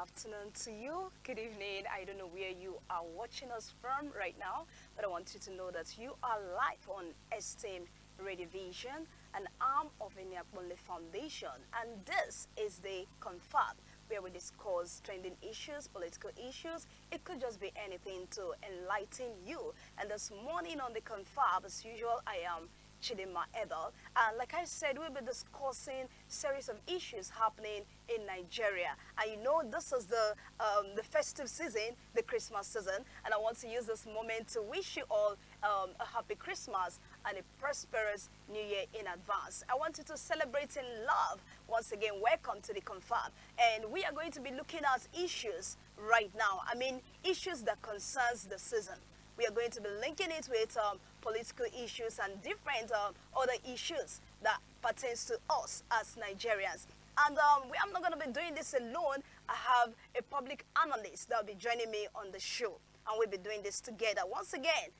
afternoon to you. Good evening. I don't know where you are watching us from right now, but I want you to know that you are live on STEAM Radio Vision, an arm of Eniakbonle Foundation. And this is the CONFAB, where we discuss trending issues, political issues. It could just be anything to enlighten you. And this morning on the CONFAB, as usual, I am Chidima Abel. And like I said, we'll be discussing series of issues happening in Nigeria. And you know, this is the festive season, the Christmas season. And I want to use this moment to wish you all a happy Christmas and a prosperous New Year in advance. I want you to celebrate in love. Once again, welcome to the Confab. And we are going to be looking at issues right now. I mean, issues that concerns the season. We are going to be linking it with political issues and different other issues that pertains to us as Nigerians. And I'm not going to be doing this alone. I have a public analyst that will be joining me on the show. And we'll be doing this together. Once again,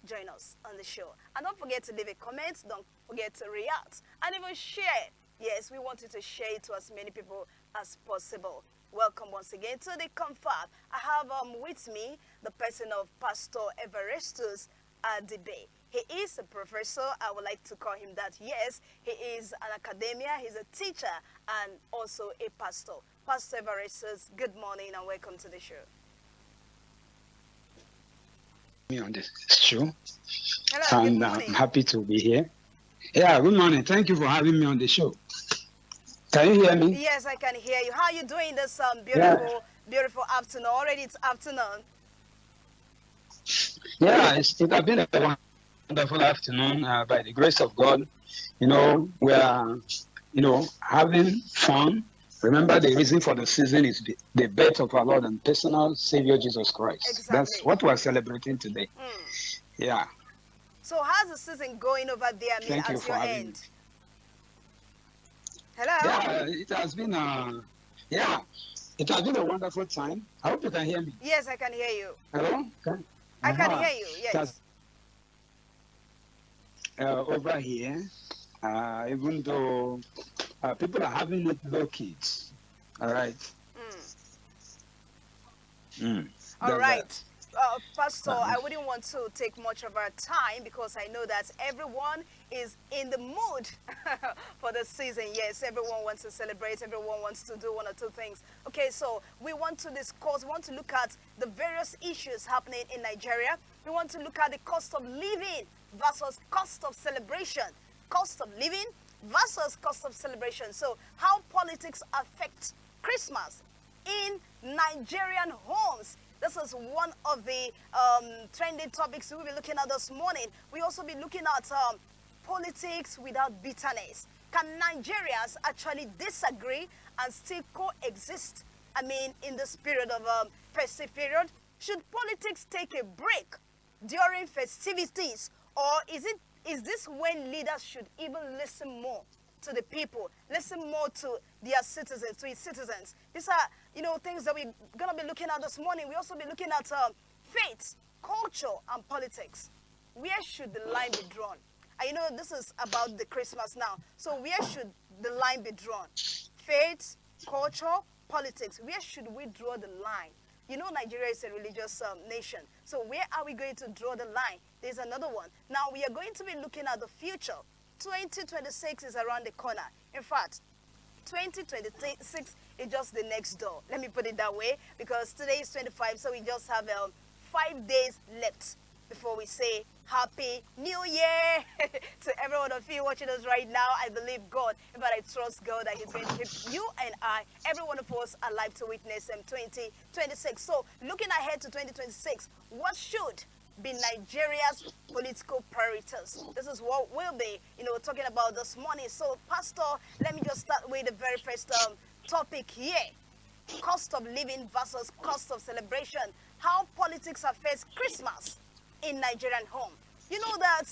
join us on the show. And don't forget to leave a comment. Don't forget to react. And even share. Yes, we want you to share it to as many people as possible. Welcome once again to the Confab. I have with me the person of Pastor Everestus Adibe. He is a professor. I would like to call him that. Yes, he is an academia. He's a teacher and also a pastor. Pastor Everestus, good morning and welcome to the show. Me on this show. Hello, And good morning. I'm happy to be here. Yeah, good morning. Thank you for having me on the show. Can you hear me? Yes, I can hear you. How are you doing this beautiful afternoon? Already it's afternoon. Yeah, it has been a wonderful afternoon by the grace of God. You know, we are, having fun. Remember, the reason for the season is the birth of our Lord and personal Savior Jesus Christ. Exactly. That's what we're celebrating today. Yeah. So how's the season going over there? I mean, Thank you at for your having end? me. Hello? Yeah, it has been it has been a wonderful time. I hope you can hear me. Yes, I can hear you. Hello? I can Uh-huh. hear you, yes. Over here, even though people are having it low kids. All right. All That's right. that. Pastor, I wouldn't want to take much of our time because I know that everyone is in the mood for the season. Yes, everyone wants to celebrate. Everyone wants to do one or two things. Okay, so we want to discuss, we want to look at the various issues happening in Nigeria. We want to look at the cost of living versus cost of celebration. Cost of living versus cost of celebration. So how politics affect Christmas in Nigerian homes. This is one of the trending topics we'll be looking at this morning. We'll also be looking at politics without bitterness. Can Nigerians actually disagree and still coexist? I mean, in this period of festive period, should politics take a break during festivities, or is this when leaders should even listen more to the people, listen more to their citizens, to its citizens? These are, things that we're going to be looking at this morning. We also be looking at faith, culture, and politics. Where should the line be drawn? And this is about the Christmas now. So where should the line be drawn? Faith, culture, politics. Where should we draw the line? Nigeria is a religious nation. So where are we going to draw the line? There's another one. Now we are going to be looking at the future. 2026 is around the corner. In fact, 2026 is just the next door. Let me put it that way, because today is 25, so we just have 5 days left before we say Happy New Year to every one of you watching us right now. I believe God, but I trust God that He's going to keep you and I, every one of us, alive to witness 2026. So looking ahead to 2026, what should be Nigeria's political priorities? This is what we'll be, talking about this morning. So, Pastor, let me just start with the very first topic here. Cost of living versus cost of celebration. How politics affects Christmas in Nigerian home. You know that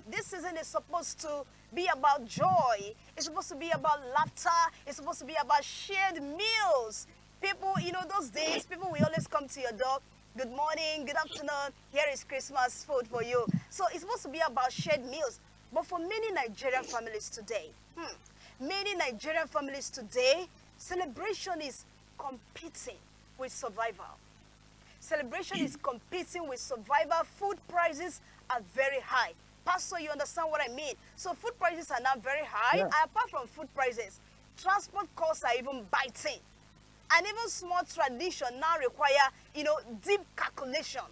this season is supposed to be about joy. It's supposed to be about laughter. It's supposed to be about shared meals. People, those days, people will always come to your door. Good morning, good afternoon, here is Christmas food for you. So it's supposed to be about shared meals. But for many Nigerian families today, celebration is competing with survival. Celebration is competing with survival. Food prices are very high. Pastor, you understand what I mean? So food prices are now very high. Yeah. And apart from food prices, transport costs are even biting. And even small tradition now require, deep calculation.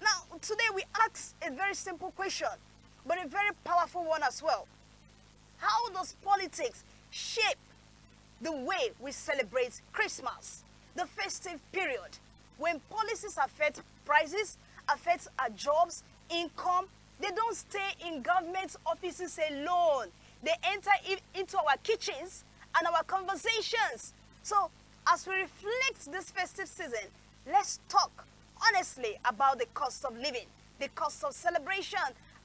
Now, today we ask a very simple question, but a very powerful one as well. How does politics shape the way we celebrate Christmas, the festive period? When policies affect prices, affect our jobs, income, they don't stay in government offices alone. They enter into our kitchens and our conversations. So, as we reflect this festive season, let's talk honestly about the cost of living, the cost of celebration,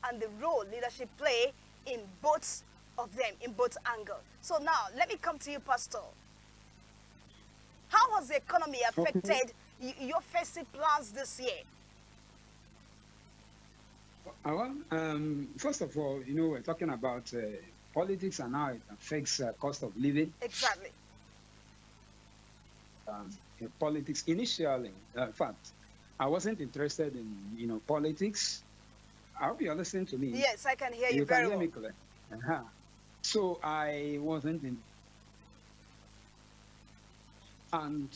and the role leadership play in both of them, in both angles. So now, let me come to you, Pastor. How has the economy affected your festive plans this year? First of all, we're talking about politics and how it affects cost of living. Exactly. In politics initially, in fact, I wasn't interested in politics. I hope you're listening to me. Yes, I can hear you You very can hear well. me clear. Uh-huh. So I wasn't in. And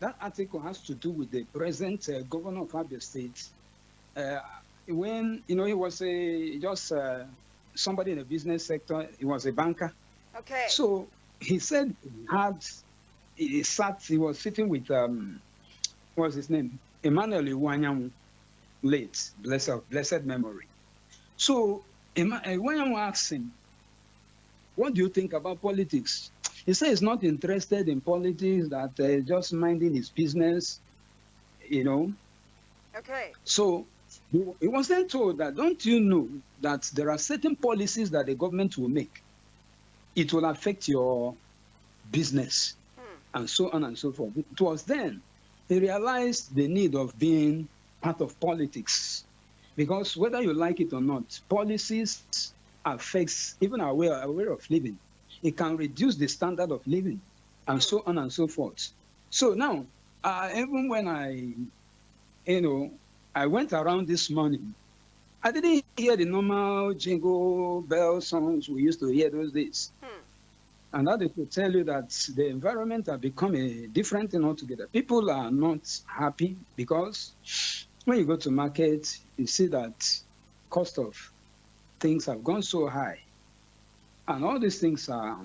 that article has to do with the present governor of Abel State. When, he was somebody in the business sector, he was a banker. Okay. So he said he was sitting with, what's his name? Emmanuel Iwanyamu, late, blessed memory. So Iwanyamu asked him, what do you think about politics? He said he's not interested in politics, that just minding his business, Okay. So he was then told that, don't you know that there are certain policies that the government will make? It will affect your business, and so on and so forth. It was then he realized the need of being part of politics. Because whether you like it or not, policies affects even our way of living. It can reduce the standard of living, and so on and so forth. So now, even when I went around this morning, I didn't hear the normal jingle bell songs we used to hear those days. And that is to tell you that the environment has become a different thing altogether. People are not happy because when you go to market, you see that cost of things have gone so high. And all these things are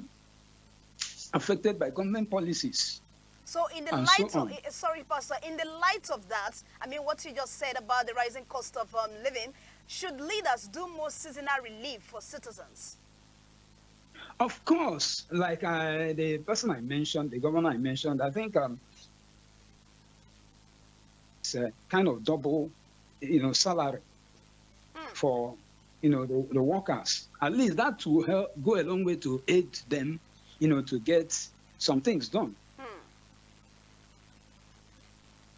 affected by government policies. So in the And light so of, on. sorry, Pastor, in the light of that, I mean, what you just said about the rising cost of living, should leaders do more seasonal relief for citizens? Of course, like the person I mentioned, the governor I mentioned, I think it's a kind of double, salary for, the workers. At least that will go a long way to aid them, to get some things done.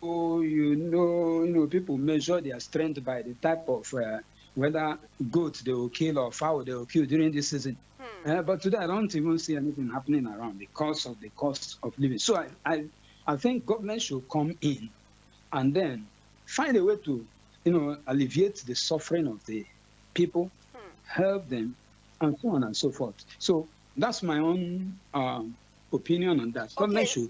So, people measure their strength by the type of whether goat they will kill or fowl they will kill during this season. But today I don't even see anything happening around because of the cost of living. So I think government should come in and then find a way to, alleviate the suffering of the people, help them, and so on and so forth. So that's my own opinion on that. Government should,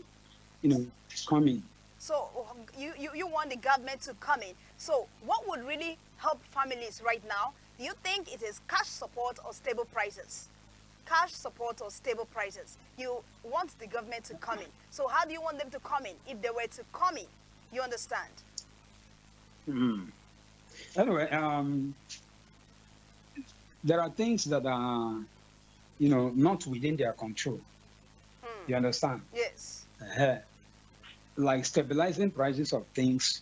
come in. So you want the government to come in. So what would really help families right now? Do you think it is cash support or stable prices? Cash support or stable prices. You want the government to come in. So how do you want them to come in? If they were to come in, you understand? Anyway, there are things that are, not within their control. You understand? Yes. Like stabilizing prices of things.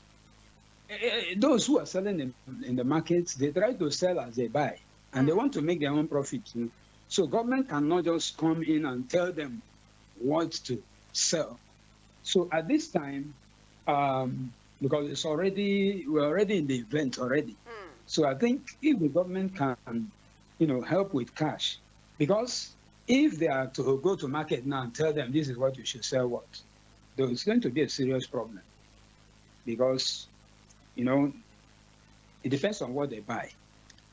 Those who are selling in the markets, they try to sell as they buy, and they want to make their own profit. So government cannot just come in and tell them what to sell. So at this time, because we're already in the event already. So I think if the government can, help with cash, because if they are to go to market now and tell them this is what you should sell, what, though it's going to be a serious problem because, you know, it depends on what they buy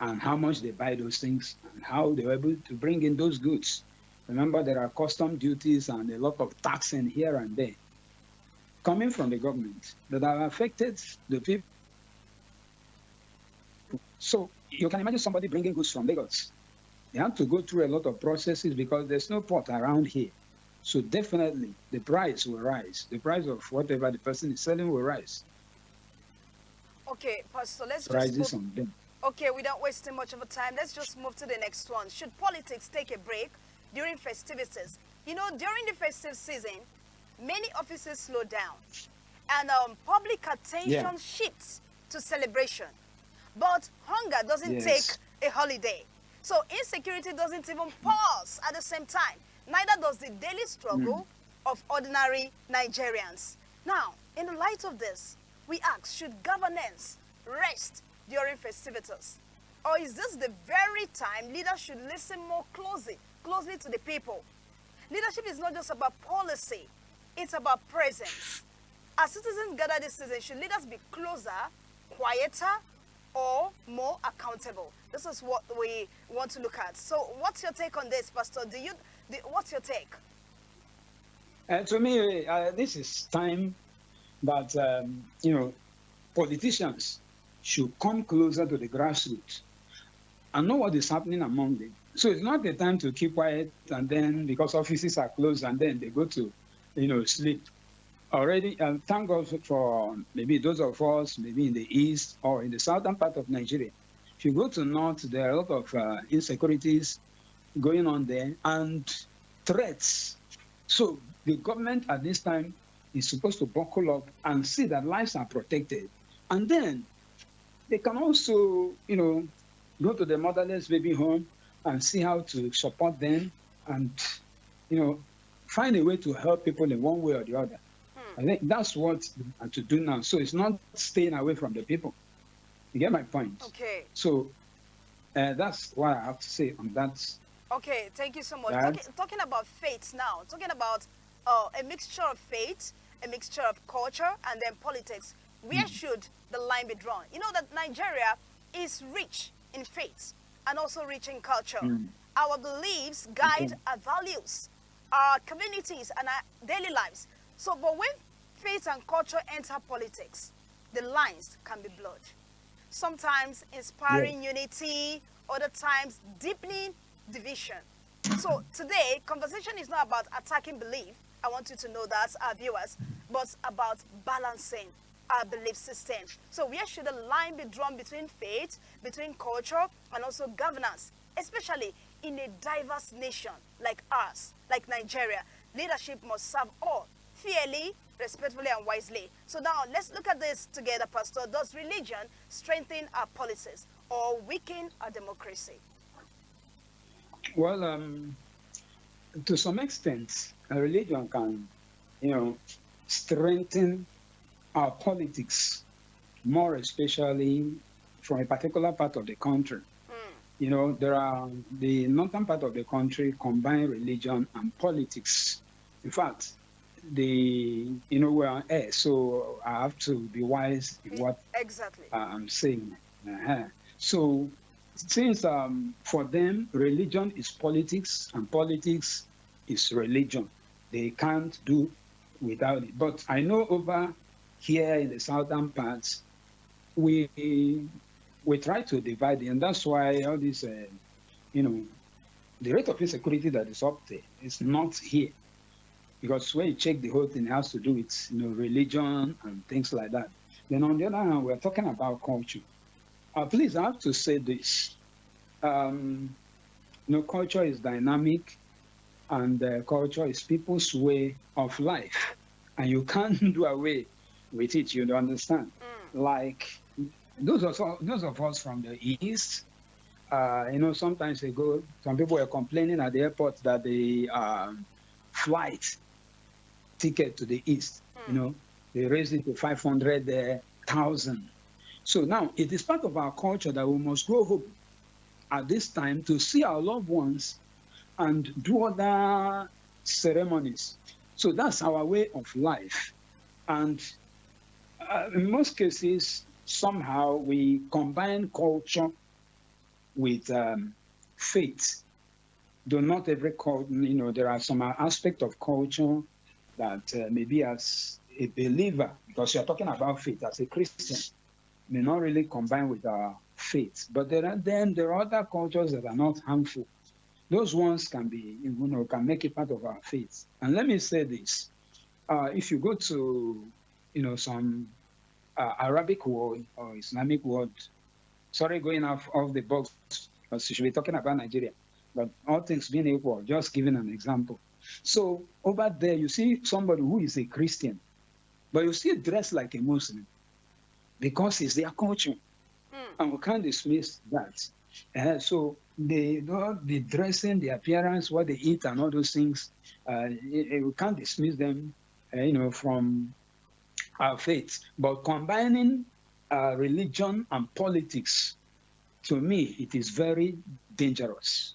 and how much they buy those things and how they're able to bring in those goods. Remember, there are custom duties and a lot of taxing here and there coming from the government that have affected the people. So you can imagine somebody bringing goods from Lagos. They have to go through a lot of processes because there's no port around here. So definitely the price will rise. The price of whatever the person is selling will rise. Okay, Pastor, let's Prices just move. on them. Okay, without wasting much of a time, let's just move to the next one. Should politics take a break during festivities? You know, during the festive season, many offices slow down and public attention shifts to celebration. But hunger doesn't take Yes. a holiday. So insecurity doesn't even pause at the same time. Neither does the daily struggle of ordinary Nigerians. Now, in the light of this, we ask, should governance rest during festivities? Or is this the very time leaders should listen more closely to the people? Leadership is not just about policy, it's about presence. As citizens gather this season, should leaders be closer, quieter, or more accountable? This is what we want to look at. So what's your take on this, Pastor? What's your take? To me, this is time that, politicians should come closer to the grassroots and know what is happening among them. So it's not the time to keep quiet and then because offices are closed and then they go to, sleep. Already, thank God for maybe those of us, maybe in the east or in the southern part of Nigeria. If you go to north, there are a lot of insecurities going on there and threats. So the government at this time is supposed to buckle up and see that lives are protected. And then they can also, go to the motherless baby home and see how to support them and, find a way to help people in one way or the other. I think that's what we have to do now. So it's not staying away from the people. You get my point? Okay. So that's what I have to say on that. Okay, thank you so much. Right. Talking about faith now, talking about a mixture of faith, a mixture of culture, and then politics. Where should the line be drawn? You know that Nigeria is rich in faith and also rich in culture. Our beliefs guide our values, our communities, and our daily lives. So, but when faith and culture enter politics, the lines can be blurred. Sometimes inspiring unity, other times deepening division. So today, conversation is not about attacking belief. I want you to know that, our viewers, but about balancing our belief system. So where should the line be drawn between faith, between culture, and also governance, especially in a diverse nation like ours, like Nigeria? Leadership must serve all fairly, respectfully, and wisely. So now let's look at this together, Pastor. Does religion strengthen our policies or weaken our democracy? Well, to some extent, a religion can, strengthen our politics, more especially from a particular part of the country. There are the northern part of the country combine religion and politics. In fact, we are air, so I have to be wise in what Exactly. I'm saying. So, since for them, religion is politics and politics is religion, they can't do without it. But I know over here in the southern parts, we try to divide it, and that's why all this, the rate of insecurity that is up there is not here. Because when you check the whole thing, it has to do with religion and things like that. Then on the other hand, we're talking about culture. Please, I have to say this. Culture is dynamic, and culture is people's way of life, and you can't do away with it. You understand? Like those of us from the east. Sometimes some people were complaining at the airport that the flight ticket to the east, they raised it to 500,000. So now it is part of our culture that we must go home at this time to see our loved ones and do other ceremonies. So that's our way of life. And in most cases, somehow we combine culture with faith. Though not every culture, there are some aspect of culture that maybe as a believer, because you're talking about faith as a Christian, may not really combine with our faith. But there are other cultures that are not harmful. Those ones can be, can make it part of our faith. And let me say this: if you go to, some Arabic word or Islamic word, sorry, going off the box, because you should be talking about Nigeria. But all things being equal, just giving an example. So over there, you see somebody who is a Christian, but you still dress like a Muslim because it's their culture, and we can't dismiss that. So the dressing, the appearance, what they eat, and all those things, we can't dismiss them, from our faith. But combining religion and politics, to me, it is very dangerous.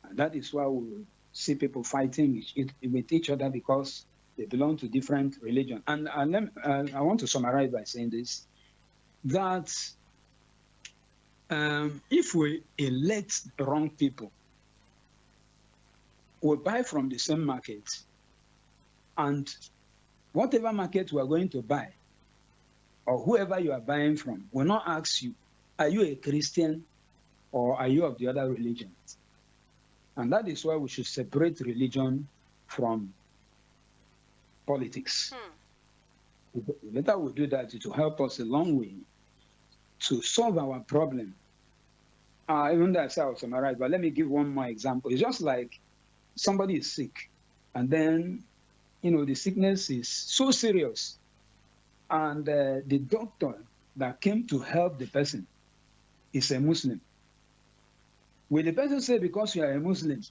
And that is why we see people fighting with each other because they belong to different religions. And I want to summarize by saying this, that if we elect the wrong people, we buy from the same market, and whatever market we are going to buy, or whoever you are buying from, will not ask you, are you a Christian or are you of the other religion? And that is why we should separate religion from politics. The better we do that, it will help us a long way to solve our problem. Even though I say I'll summarize, but let me give one more example. It's just like somebody is sick, and then, the sickness is so serious, and the doctor that came to help the person is a Muslim. Will the person say, because you are a Muslim,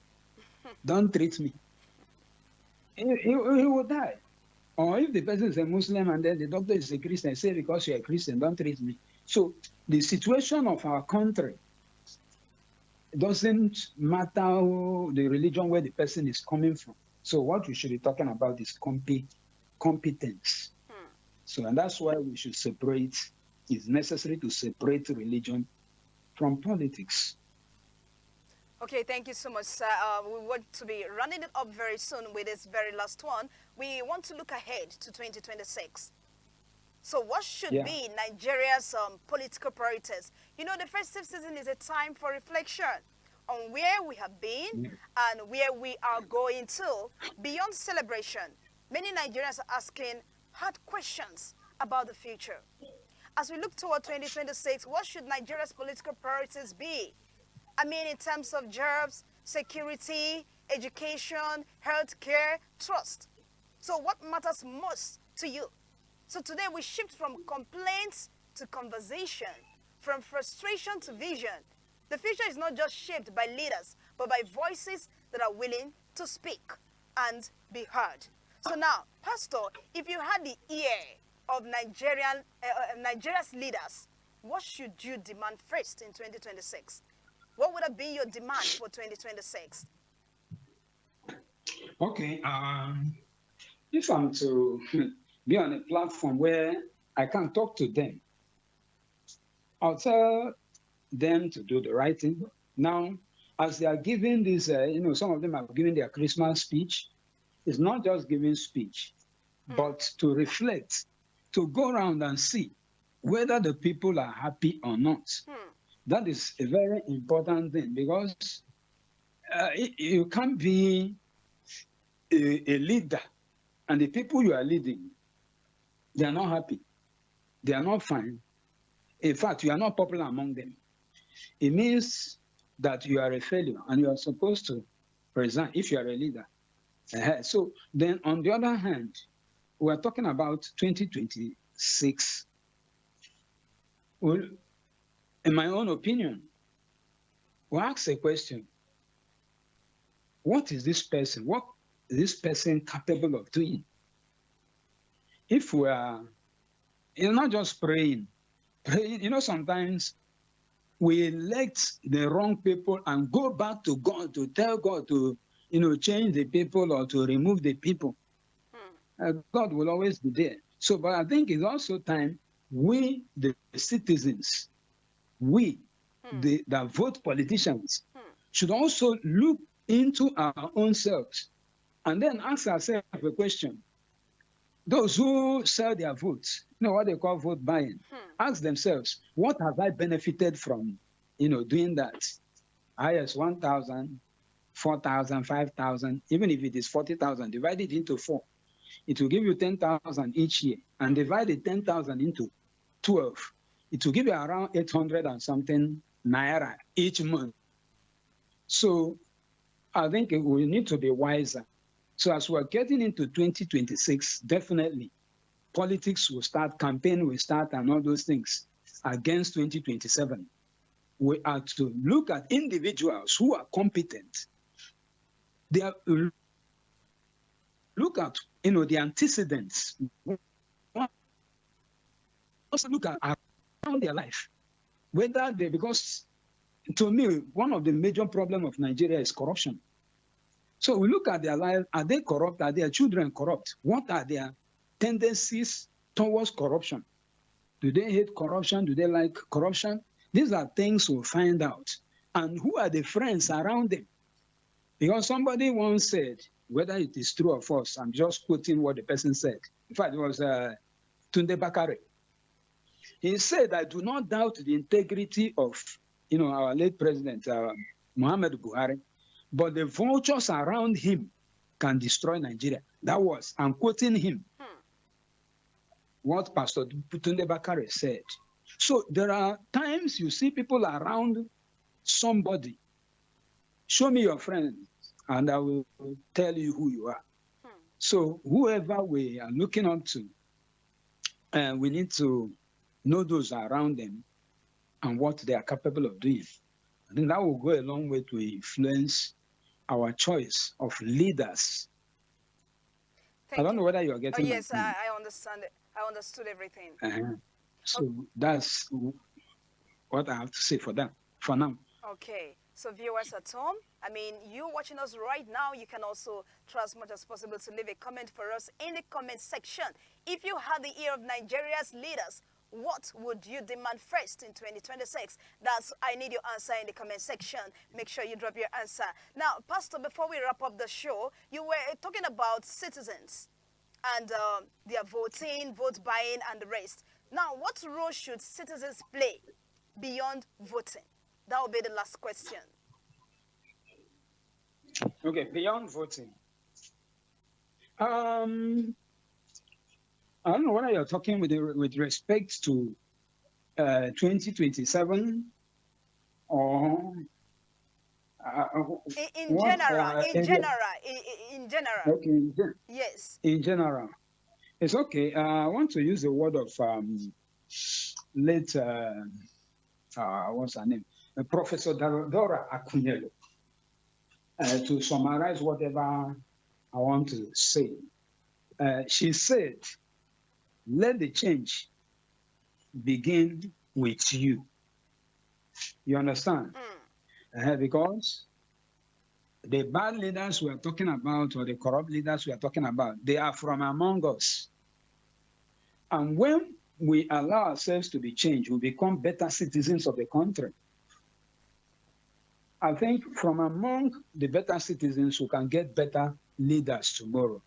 don't treat me? He will die. Or if the person is a Muslim and then the doctor is a Christian, say, because you are a Christian, don't treat me. So the situation of our country doesn't matter the religion where the person is coming from. So what we should be talking about is competence. So, and that's why we should separate. It's necessary to separate religion from politics. Okay, thank you so much, sir. We want to be running it up very soon with this very last one. We want to look ahead to 2026. So what should be Nigeria's political priorities? The festive season is a time for reflection on where we have been and where we are going to. Beyond celebration, many Nigerians are asking hard questions about the future. As we look toward 2026, what should Nigeria's political priorities be? In terms of jobs, security, education, healthcare, trust. So what matters most to you? So today we shift from complaints to conversation, from frustration to vision. The future is not just shaped by leaders, but by voices that are willing to speak and be heard. So now, Pastor, if you had the ear of Nigeria's leaders, what should you demand first in 2026? What would have been your demand for 2026? Okay. If I'm to be on a platform where I can talk to them, I'll tell them to do the right thing. Now, as they are giving this, some of them are giving their Christmas speech. It's not just giving speech, but to reflect, to go around and see whether the people are happy or not. That is a very important thing, because you can't be a leader and the people you are leading, they are not happy. They are not fine. In fact, you are not popular among them. It means that you are a failure and you are supposed to resign if you are a leader. So then, on the other hand, we are talking about 2026. Well, in my own opinion, we ask a question. What is this person? What is this person capable of doing? If we are, not just praying, sometimes we elect the wrong people and go back to God to tell God to, change the people or to remove the people. God will always be there. So, but I think it's also time we, the citizens, we, that vote politicians, should also look into our own selves and then ask ourselves a question. Those who sell their votes, what they call vote buying, ask themselves, what have I benefited from, doing that? Highest 1,000, 4,000, 5,000, even if it is 40,000, divide it into 4. It will give you 10,000 each year, and divide the 10,000 into 12. It will give you around 800 and something naira each month. So I think we need to be wiser. So as we're getting into 2026, definitely politics will start, campaign will start, and all those things against 2027. We are to look at individuals who are competent. They are, look at the antecedents. Also look at around their life, whether they, because to me one of the major problems of Nigeria is corruption. So we look at their life. Are they corrupt? Are their children corrupt? What are their tendencies towards corruption? Do they hate corruption? Do they like corruption? These are things we'll find out. And who are the friends around them? Because somebody once said, whether it is true or false, I'm just quoting what the person said. In fact, it was Tunde Bakare. He said, I do not doubt the integrity of our late president, Muhammad Buhari, but the vultures around him can destroy Nigeria. That was, I'm quoting him, what Pastor Tunde Bakare said. So there are times you see people around somebody. Show me your friend, and I will tell you who you are. So whoever we are looking up to, we need to know those around them and what they are capable of doing. I think that will go a long way to influence our choice of leaders. I don't know whether you are getting yes, I understand it. I understood everything. So that's what I have to say for that, for now. Okay, so viewers at home, I mean, you watching us right now, you can also try as much as possible to leave a comment for us in the comment section. If you had the ear of Nigeria's leaders, what would you demand first in 2026? That's, I need your answer in the comment section. Make sure you drop your answer. Now, Pastor, before we wrap up the show, you were talking about citizens and their voting, vote buying, and the rest. Now, what role should citizens play beyond voting? That will be the last question. Okay, beyond voting. I don't know whether you're talking with respect to 2027 or in general. Okay, yes. In general, it's okay. I want to use the word of late what's her name, Professor Dora Akunyele, to summarize whatever I want to say. She said, let the change begin with you. You understand? Because the bad leaders we are talking about, or the corrupt leaders we are talking about, they are from among us. And when we allow ourselves to be changed, we become better citizens of the country. I think from among the better citizens, we can get better leaders tomorrow.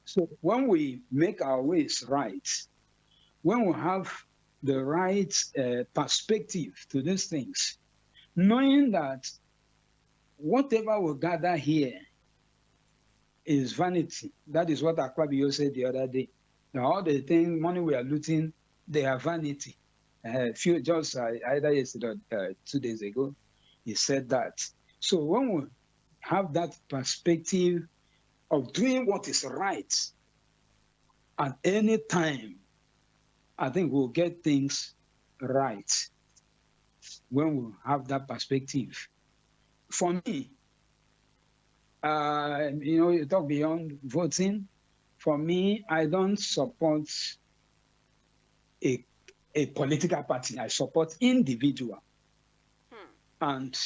So when we make our ways right, when we have the right perspective to these things, knowing that whatever we gather here is vanity. That is what Akwabio said the other day. Now, all the things, money we are looting, they are vanity. Either yesterday or 2 days ago, he said that. So when we have that perspective of doing what is right at any time, I think we'll get things right when we have that perspective. For me, you talk beyond voting. For me, I don't support a political party. I support individual. And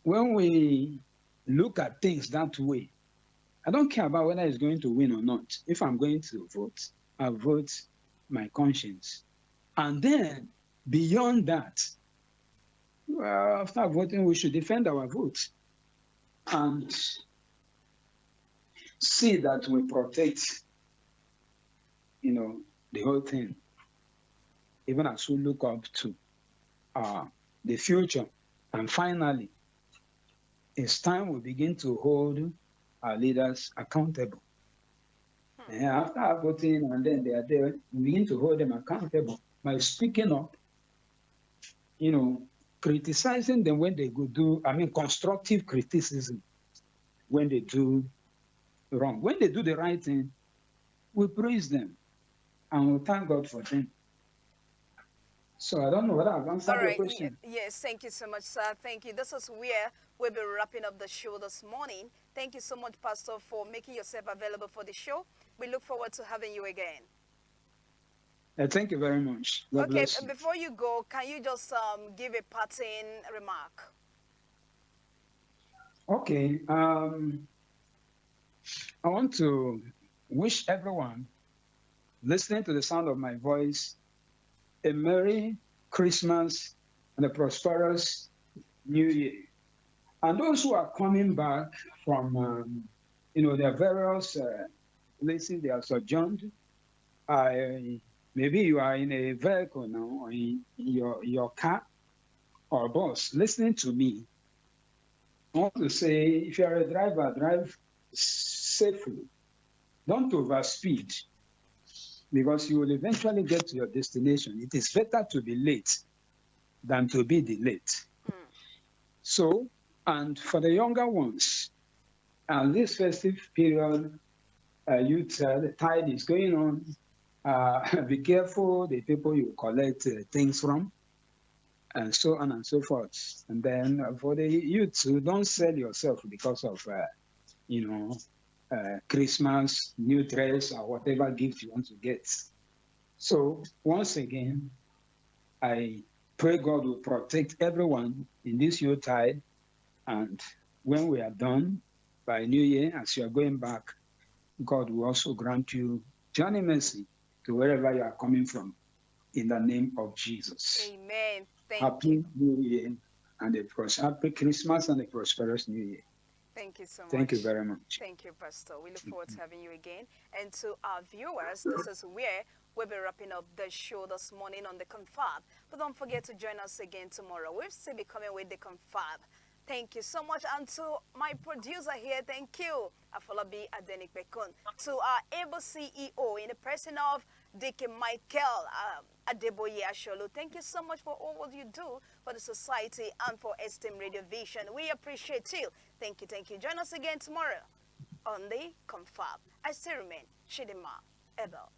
when we look at things that way, I don't care about whether it's going to win or not. If I'm going to vote, I vote my conscience. And then beyond that, well, after voting, we should defend our vote and see that we protect, the whole thing, even as we look up to the future. And finally, it's time we begin to hold our leaders accountable. And after voting, and then they are there, we begin to hold them accountable by speaking up, criticizing them when they go constructive criticism when they do wrong. When they do the right thing, we praise them and we thank God for them. So I don't know whether I've answered your question. Yes, thank you so much, sir. Thank you. This is where we'll be wrapping up the show this morning. Thank you so much, Pastor, for making yourself available for the show. We look forward to having you again. Thank you very much. God bless you. Before you go, can you just give a parting remark? Okay. I want to wish everyone listening to the sound of my voice a Merry Christmas and a prosperous New Year. And those who are coming back from, their various places they are sojourned, maybe you are in a vehicle now, or in your car or bus, listening to me. I want to say, if you are a driver, drive safely. Don't overspeed, because you will eventually get to your destination. It is better to be late than to be delayed. So, and for the younger ones, and this festive period, the tide is going on. Be careful the people you collect things from, and so on and so forth. And then for the youth, don't sell yourself because of, Christmas, new dress, or whatever gift you want to get. So once again, I pray God will protect everyone in this Yuletide. And when we are done by New Year, as you are going back, God will also grant you journey mercy to wherever you are coming from, in the name of Jesus. Amen. Happy New Year and happy Christmas and a prosperous New Year. Thank you so much. Thank you very much. Thank you, Pastor. We look forward to having you again. And to our viewers, this is where we'll be wrapping up the show this morning on the CONFAB. But don't forget to join us again tomorrow. We'll still be coming with the CONFAB. Thank you so much. And to my producer here, thank you, Afolabi Adenik Bekun. To our Abel CEO in the person of Dike Michael Adeboye Asholo. Thank you so much for all what you do for the society and for Esteem Radio Vision. We appreciate you. Thank you, thank you. Join us again tomorrow on the CONFAB. I still remain Chidima Abel.